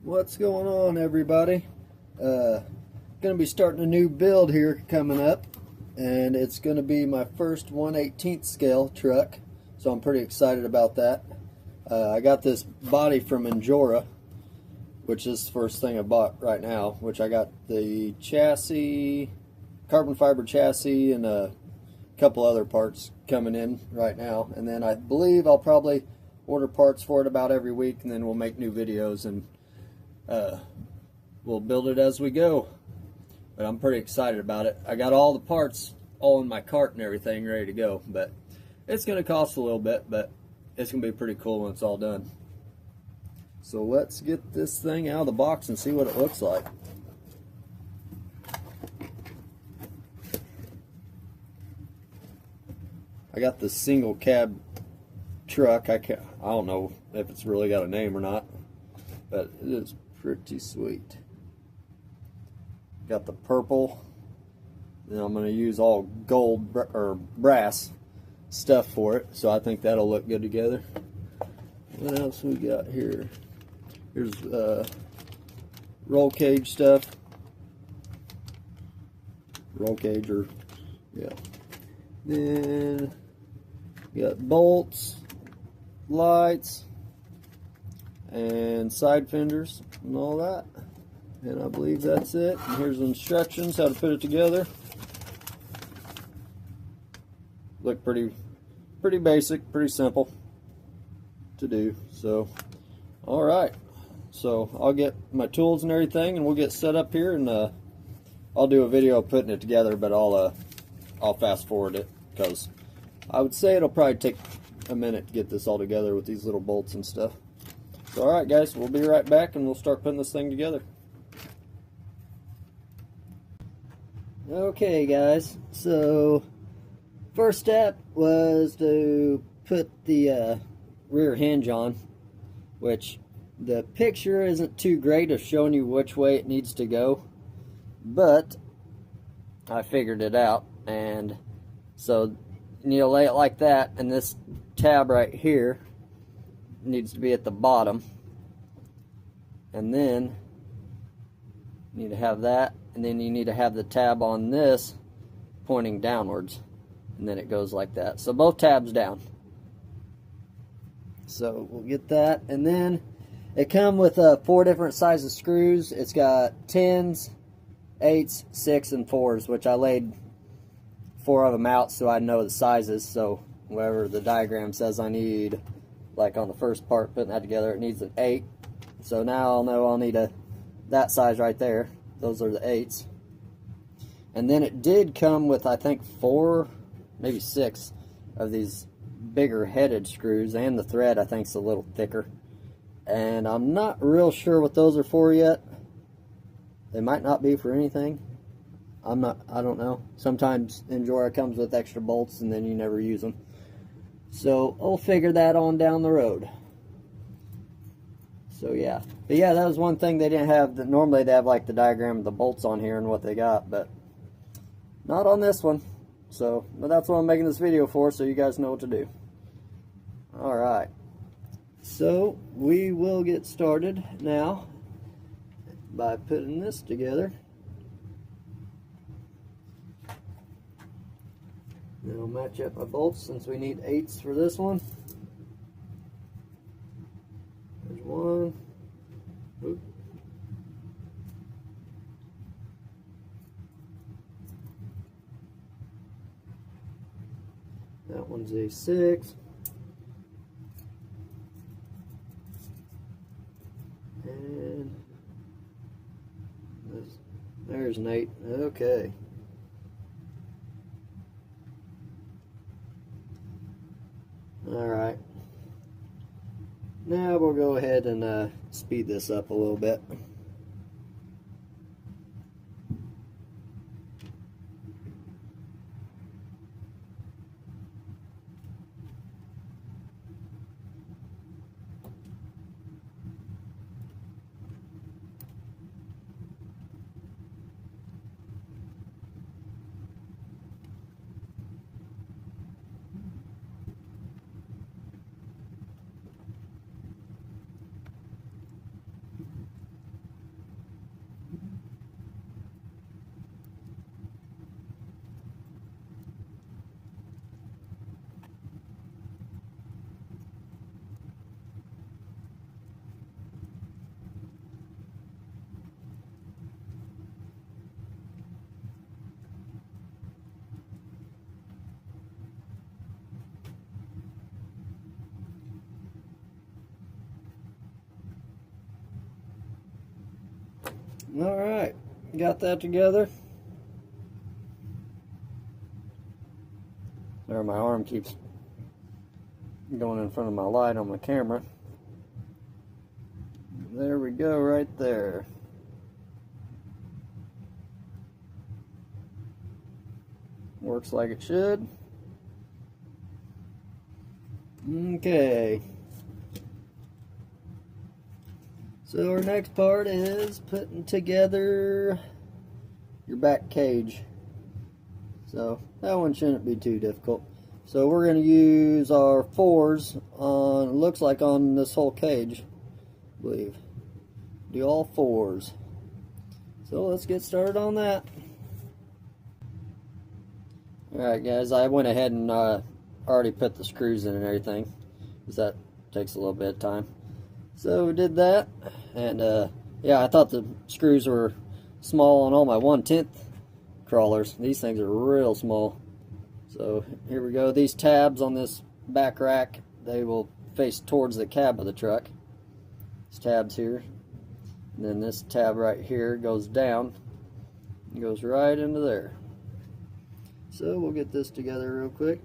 What's going on, everybody? Gonna be starting a new build here coming up, and it's gonna be my first 1/18 scale truck, so I'm pretty excited about that. I got this body from Injora, which is the first thing I bought right now, which I got the chassis, carbon fiber chassis, and a couple other parts coming in right now, and then I believe I'll probably order parts for it about every week, and then we'll make new videos and we'll build it as we go. But I'm pretty excited about it. I got all the parts all in my cart and everything ready to go, but it's going to cost a little bit, but it's going to be pretty cool when it's all done. So let's get this thing out of the box and see what it looks like. I got the single cab truck. I don't know if it's really got a name or not, but it is pretty sweet. Got the purple, and I'm going to use all gold or brass stuff for it, so I think that'll look good together. What else we got here? Here's roll cage stuff. Roll cage, or yeah. Then we got bolts, lights, and side fenders and all that, and I believe that's it. And here's instructions how to put it together. Look pretty basic, pretty simple to do. So all right, so I'll get my tools and everything, and we'll get set up here, and I'll do a video of putting it together, but I'll fast forward it, because I would say it'll probably take a minute to get this all together with these little bolts and stuff. So, alright guys, we'll be right back and we'll start putting this thing together. Okay guys, so first step was to put the rear hinge on, which the picture isn't too great of showing you which way it needs to go, but I figured it out. And so you need to lay it like that, and this tab right here needs to be at the bottom, and then you need to have that, and then you need to have the tab on this pointing downwards, and then it goes like that. So both tabs down. So we'll get that, and then it comes with 4 different sizes screws. It's got 10s, 8s, 6s, and 4s, which I laid 4 of them out so I know the sizes. So whatever the diagram says I need, like on the first part putting that together, it needs an 8. So now I'll know I'll need that size right there. Those are the 8s. And then it did come with, I think, 4, maybe 6 of these bigger headed screws, and the thread I think is a little thicker. And I'm not real sure what those are for yet. They might not be for anything. I don't know. Sometimes Injora comes with extra bolts and then you never use them. So I'll figure that on down the road. So yeah. But yeah, that was one thing they didn't have. Normally they have like the diagram of the bolts on here and what they got, but not on this one. So, but that's what I'm making this video for, so you guys know what to do. Alright. So we will get started now by putting this together. Then I'll match up my bolts since we need 8s for this one. There's one. Oop. That one's a 6. And there's an 8. Okay. Alright. Now we'll go ahead and speed this up a little bit. Alright, got that together. There, my arm keeps going in front of my light on my camera. There we go, right there. Works like it should. Okay. So our next part is putting together your back cage. So that one shouldn't be too difficult. So we're going to use our 4s on, looks like on this whole cage, I believe. Do all 4s. So let's get started on that. Alright guys, I went ahead and already put the screws in and everything, because that takes a little bit of time. So we did that, and yeah, I thought the screws were small on all my 1/10 crawlers. These things are real small. So here we go. These tabs on this back rack, they will face towards the cab of the truck. These tabs here. And then this tab right here goes down. It goes right into there. So we'll get this together real quick.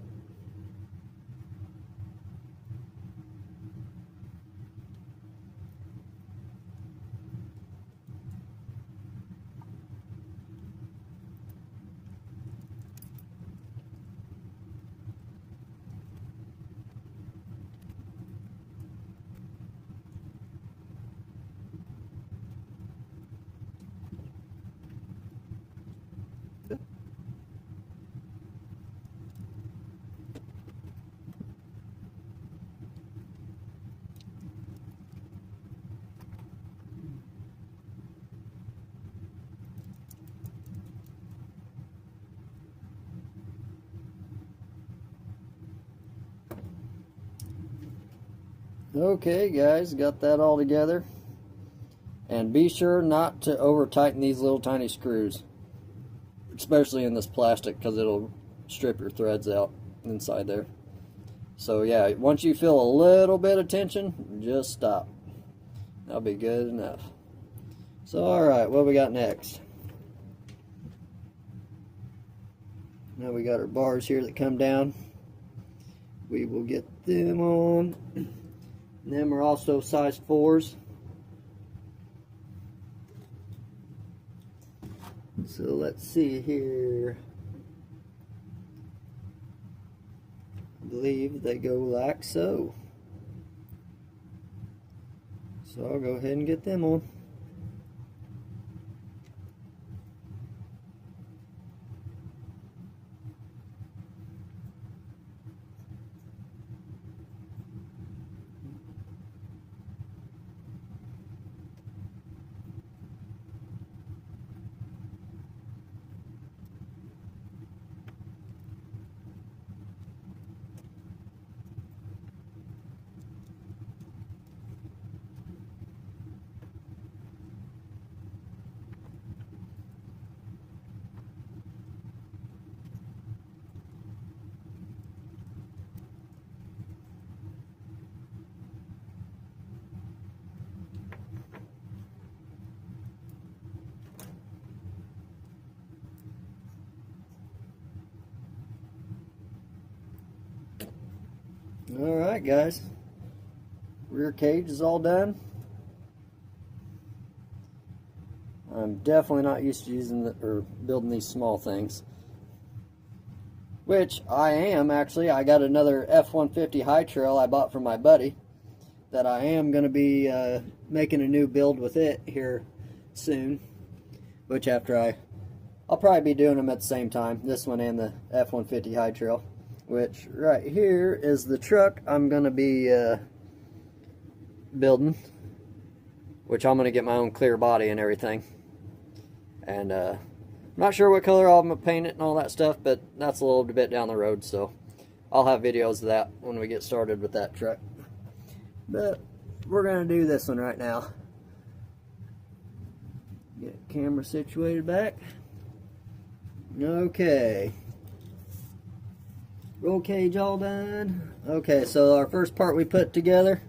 Okay guys, got that all together. And be sure not to over tighten these little tiny screws, especially in this plastic, because it'll strip your threads out inside there. So yeah, once you feel a little bit of tension, just stop. That'll be good enough. So alright, what we got next? Now we got our bars here that come down. We will get them on. And them are also size 4s. So let's see here. I believe they go like so. So I'll go ahead and get them on. Alright guys, rear cage is all done. I'm definitely not used to using or building these small things, which I am actually. I got another F-150 high trail I bought from my buddy that I am going to be making a new build with it here soon, which I'll probably be doing them at the same time, this one and the F-150 high trail. Which right here is the truck I'm going to be building, which I'm going to get my own clear body and everything. And I'm not sure what color I'm going to paint it and all that stuff, but that's a little bit down the road, so I'll have videos of that when we get started with that truck. But we're going to do this one right now. Get the camera situated back. Okay. Roll cage all done. Okay, so our first part we put together,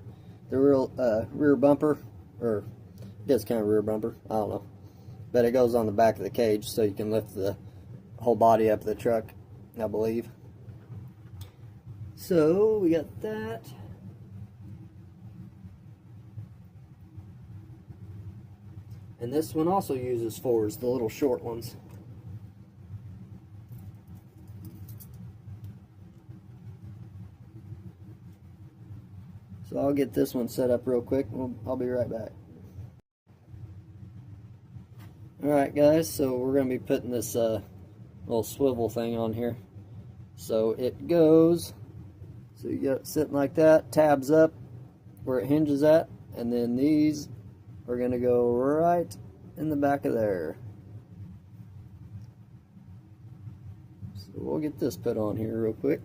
the rear bumper, or I guess kind of rear bumper, I don't know. but it goes on the back of the cage so you can lift the whole body up of the truck, I believe. So we got that. And this one also uses 4s, the little short ones. So I'll get this one set up real quick. I'll be right back. Alright guys, so we're going to be putting this little swivel thing on here. So it goes, so you got it sitting like that, tabs up where it hinges at, and then these are going to go right in the back of there. So we'll get this put on here real quick.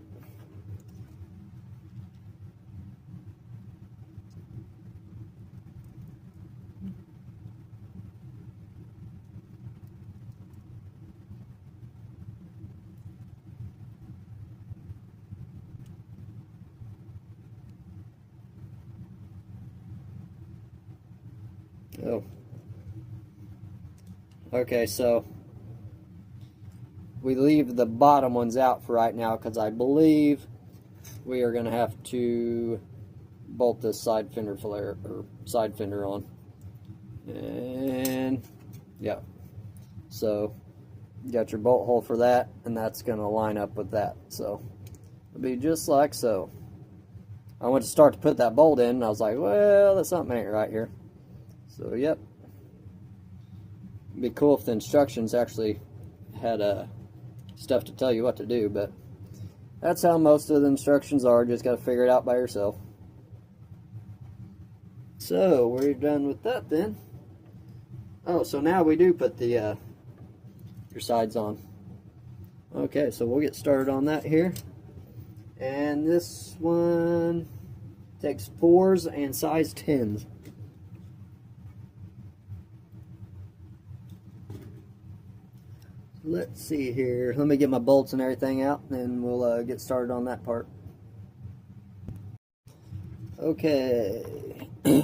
Oh. Okay, so we leave the bottom ones out for right now because I believe we are going to have to bolt this side fender flare or side fender on. And yeah, so you got your bolt hole for that, and that's going to line up with that. So it'll be just like so. I went to start to put that bolt in, and I was like, well, that's something ain't right here. So yep, it'd be cool if the instructions actually had stuff to tell you what to do, but that's how most of the instructions are. Just got to figure it out by yourself. So we're done with that then. Oh, so now we do put the your sides on. Okay, so we'll get started on that here. And this one takes 4s and size 10s. Let's see here. Let me get my bolts and everything out, and then we'll get started on that part. Okay,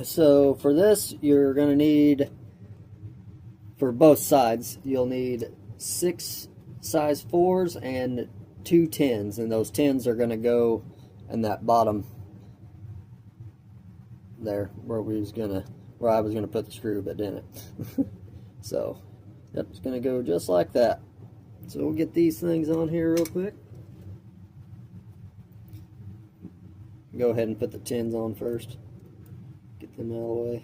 so for this, you're going to need, for both sides, you'll need 6 size 4s and 2 10s, and those 10s are going to go in that bottom there where I was gonna put the screw, but didn't. So, yep, it's going to go just like that. So we'll get these things on here real quick. Go ahead and put the 10s on first. Get them out of the way.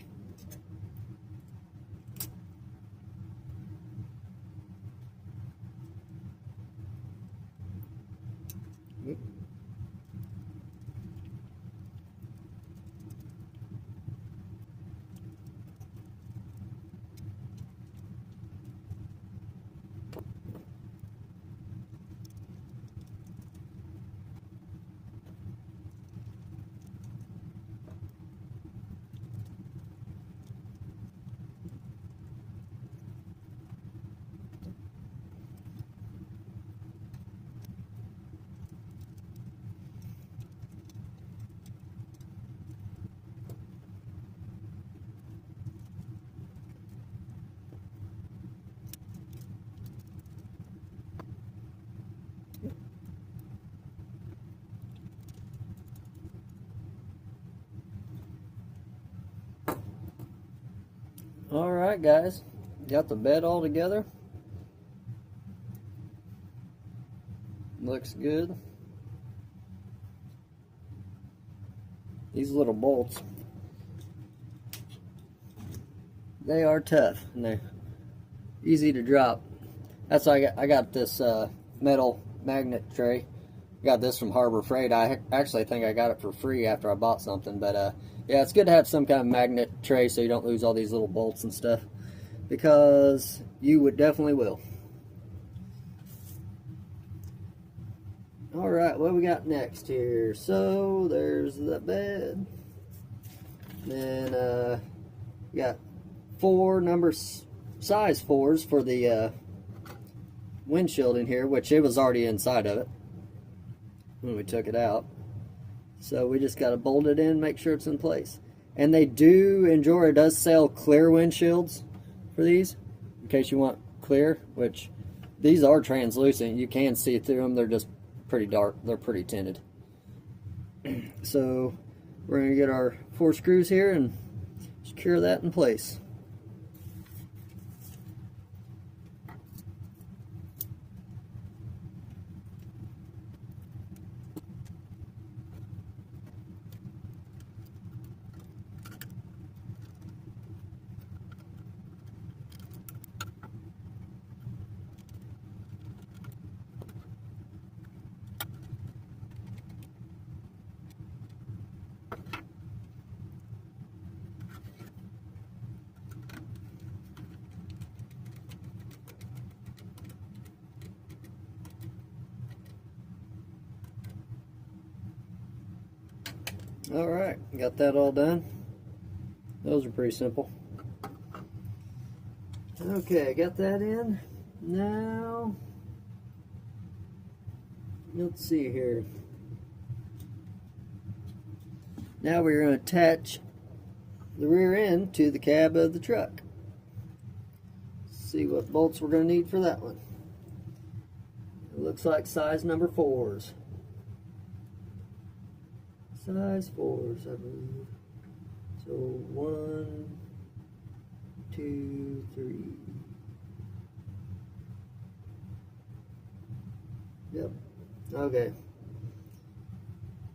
Alright guys, got the bed all together. Looks good. These little bolts, they are tough and they're easy to drop. That's why I got this metal magnet tray. Got this from Harbor Freight. I actually think I got it for free after I bought something, but yeah, it's good to have some kind of magnet tray so you don't lose all these little bolts and stuff, because you would definitely will. Alright, what we got next here? So there's the bed. Then we got 4 size 4s for the windshield in here, which it was already inside of it when we took it out. So we just got to bolt it in, make sure it's in place. And they do, Injora does sell clear windshields for these, in case you want clear, which these are translucent. You can see through them. They're just pretty dark. They're pretty tinted. So we're going to get our 4 screws here and secure that in place. Alright, got that all done. Those are pretty simple. Okay, got that in. Now, let's see here. Now we're going to attach the rear end to the cab of the truck. See what bolts we're going to need for that one. It looks like size number 4s. Size 4s, I believe. So 1, 2, 3. Yep. Okay.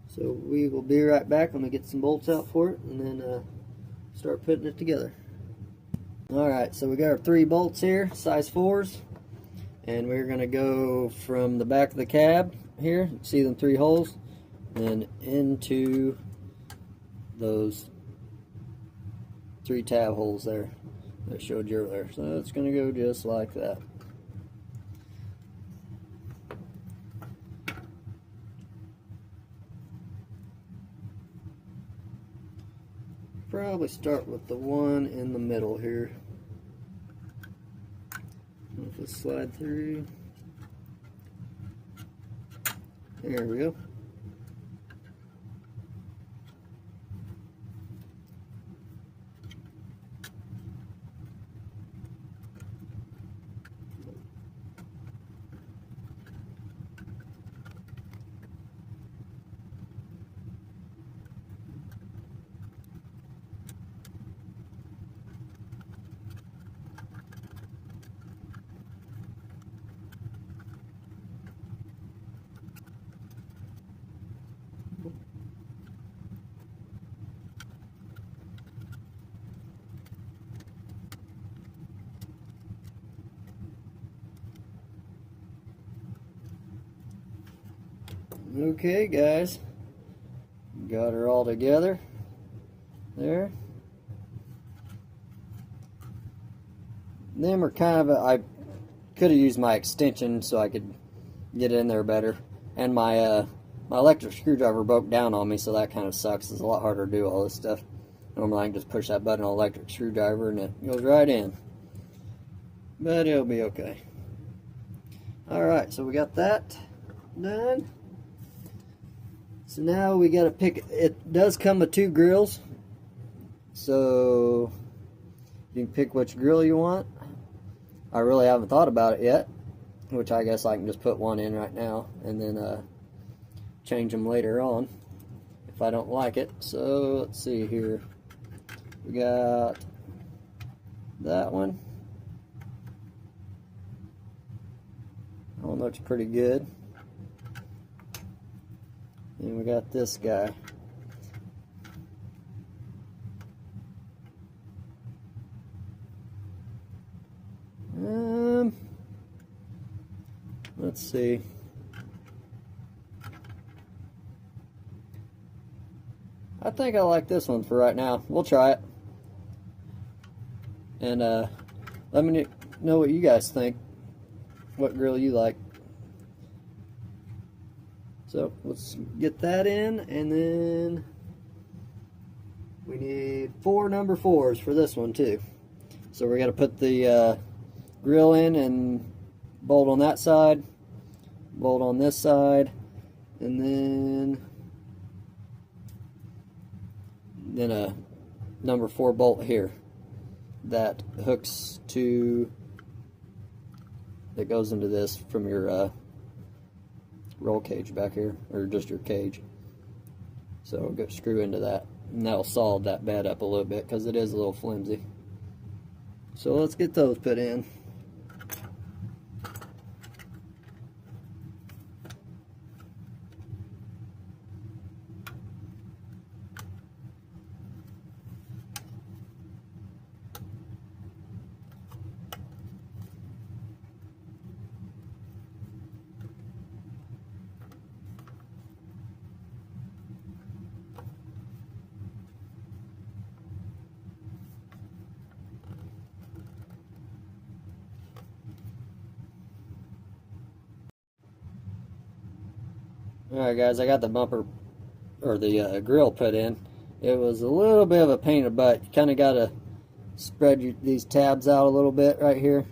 So we will be right back when we get some bolts out for it, and then start putting it together. Alright, so we got our 3 bolts here, size 4s, and we're going to go from the back of the cab here, you see them 3 holes, and into those 3 tab holes there that I showed you earlier. So it's going to go just like that. Probably start with the one in the middle here. If we slide through, there we go. Okay, guys, got her all together there. Them are kind of I could have used my extension so I could get in there better, and my my electric screwdriver broke down on me, so that kind of sucks. It's a lot harder to do all this stuff. Normally I can just push that button on an electric screwdriver and it goes right in, but it'll be okay. Alright, so we got that done. So now we got to pick, it does come with 2 grills, so you can pick which grill you want. I really haven't thought about it yet, which I guess I can just put one in right now and then change them later on if I don't like it. So let's see here, we got that one. That one looks pretty good. And we got this guy. Let's see. I think I like this one for right now. We'll try it. And let me know what you guys think. What grill you like. So let's get that in, and then we need 4 number 4s for this one too. So we're going to put the grill in and bolt on that side, bolt on this side, and then a number 4 bolt here that hooks to that goes into this from your roll cage back here, or just your cage. So go screw into that, and that'll solid that bed up a little bit because it is a little flimsy. So let's get those put in. Alright guys, I got the bumper, or the grill put in. It was a little bit of a pain in the butt. You kind of got to spread these tabs out a little bit right here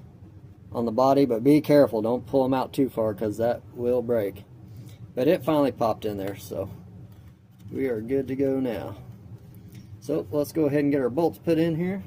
on the body, but be careful, don't pull them out too far because that will break. But it finally popped in there, so we are good to go now. So let's go ahead and get our bolts put in here.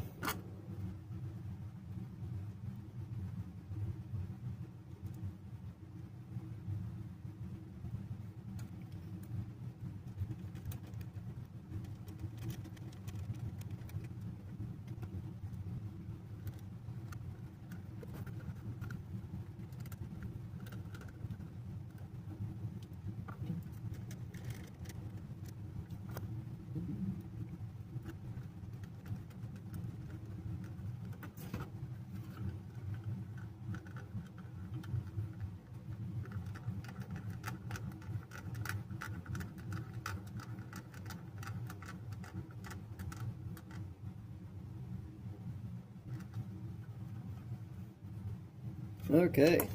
Okay,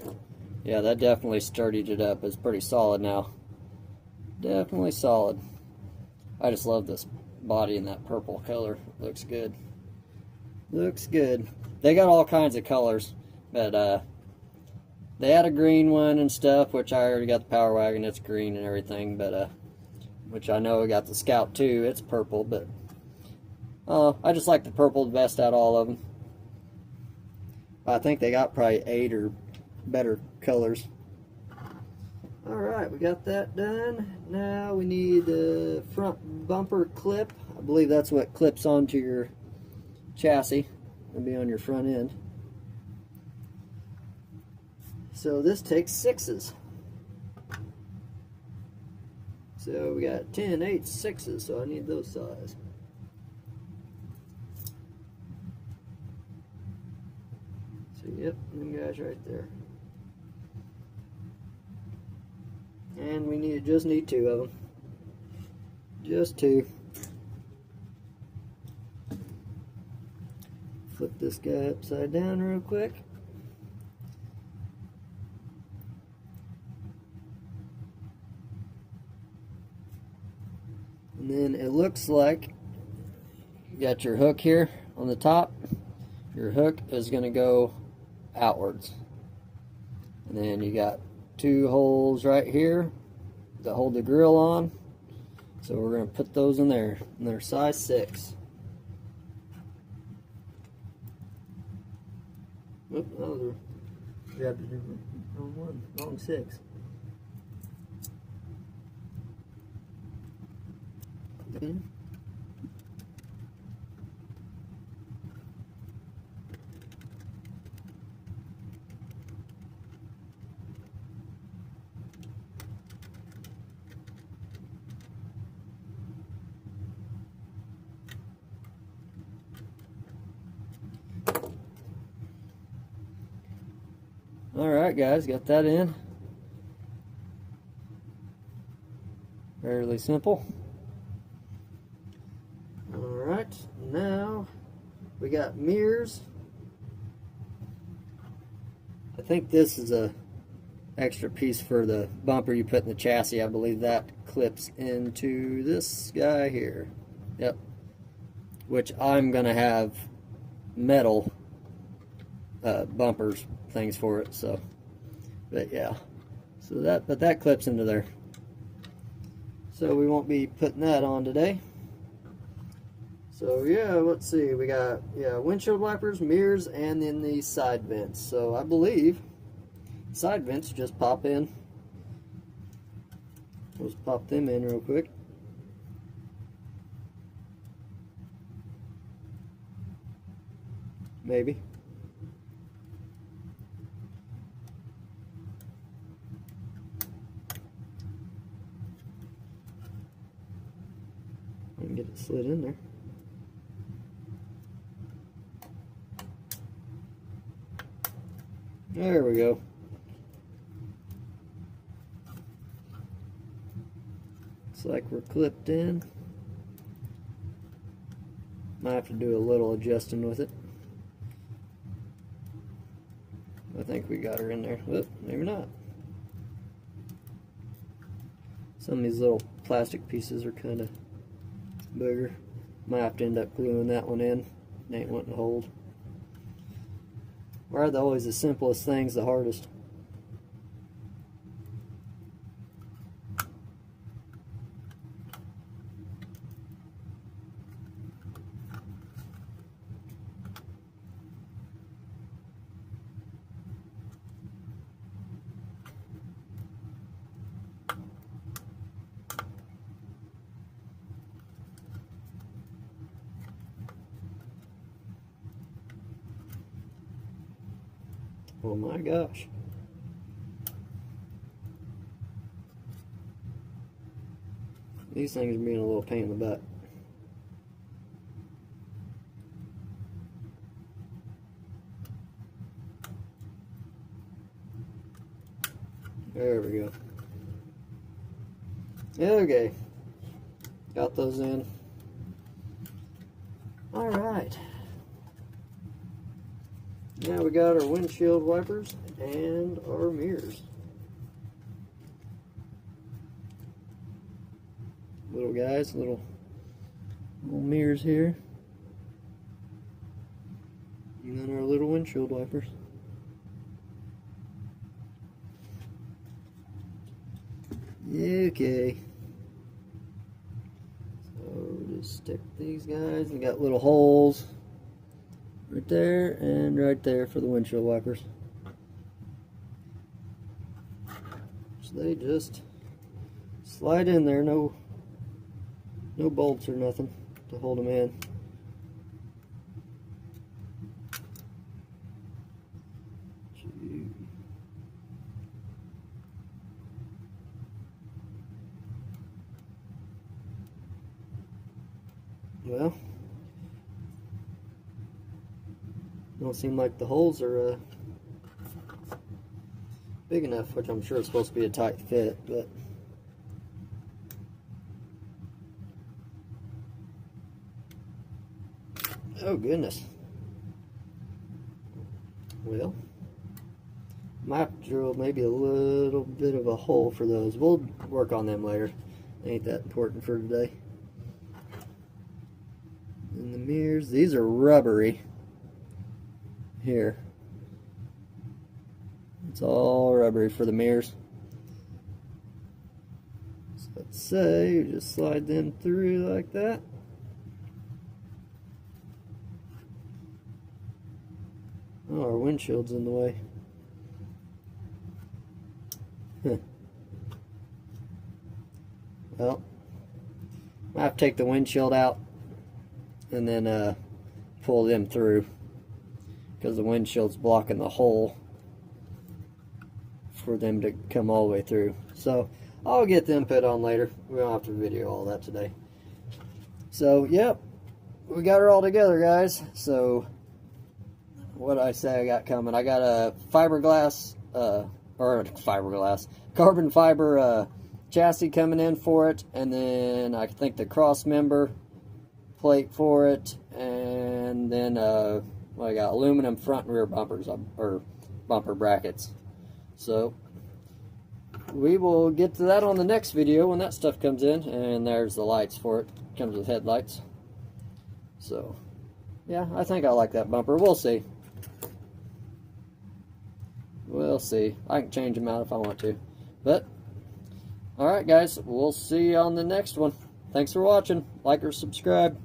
yeah, that definitely sturdied it up. It's pretty solid now. Definitely solid. I just love this body in that purple color. Looks good. Looks good. They got all kinds of colors, but they had a green one and stuff, which I already got the Power Wagon. It's green and everything, but which I know I got the Scout too. It's purple, but I just like the purple the best out of all of them. I think they got probably 8 or better colors. Alright, we got that done. Now we need the front bumper clip. I believe that's what clips onto your chassis. It'll be on your front end. So this takes 6s. So we got 10, 8, 6s, so I need those size. Yep, them guys right there. And we just need 2 of them. Just 2. Flip this guy upside down real quick. And then it looks like you got your hook here on the top. Your hook is going to go outwards, and then you got 2 holes right here that hold the grill on, so we're going to put those in there, and they're size 6. Oop, those are grabbed the wrong one, wrong 6. Okay. Alright guys, got that in. Fairly simple. Alright, now we got mirrors. I think this is a extra piece for the bumper you put in the chassis. I believe that clips into this guy here. Yep. Which I'm gonna have metal bumpers things for it, so but yeah, so that clips into there, so we won't be putting that on today. So yeah, let's see, we got windshield wipers, mirrors, and then the side vents. So I believe Side vents just pop in. Let's pop them in real quick. Maybe. I can get it slid in there. There we go. Looks like we're clipped in. Might have to do a little adjusting with it. I think we got her in there. Whoop, maybe not. Some of these little plastic pieces are kind of bigger. Might have to end up gluing that one in. It ain't wanting to hold. Why are always the simplest things the hardest? Oh my gosh. These things are being a little pain in the butt. There we go. Okay. Got those in. Alright. Now we got our windshield wipers and our mirrors. Little guys, little mirrors here. And then our little windshield wipers. Okay. So we'll just stick these guys. We got little holes right there and right there for the windshield wipers. So they just slide in there, no bolts or nothing to hold them in. Well, don't seem like the holes are big enough, which I'm sure it's supposed to be a tight fit, but oh goodness. Well, might have to drill maybe a little bit of a hole for those. We'll work on them later. Ain't that important for today. And the mirrors, these are rubbery. Here. It's all rubbery for the mirrors. So let's say you just slide them through like that. Oh, our windshield's in the way. Well, I have to take the windshield out and then pull them through because the windshield's blocking the hole for them to come all the way through. So I'll get them put on later. We don't have to video all that today. So yep, we got her all together, guys. So what did I say I got coming? I got a carbon fiber chassis coming in for it, and then I think the cross member plate for it, and then I got aluminum front and rear bumpers, or bumper brackets. So we will get to that on the next video when that stuff comes in, and there's the lights for it. Comes with headlights. So yeah, I think I like that bumper. We'll see. We'll see. I can change them out if I want to. But alright guys, we'll see you on the next one. Thanks for watching. Like or subscribe.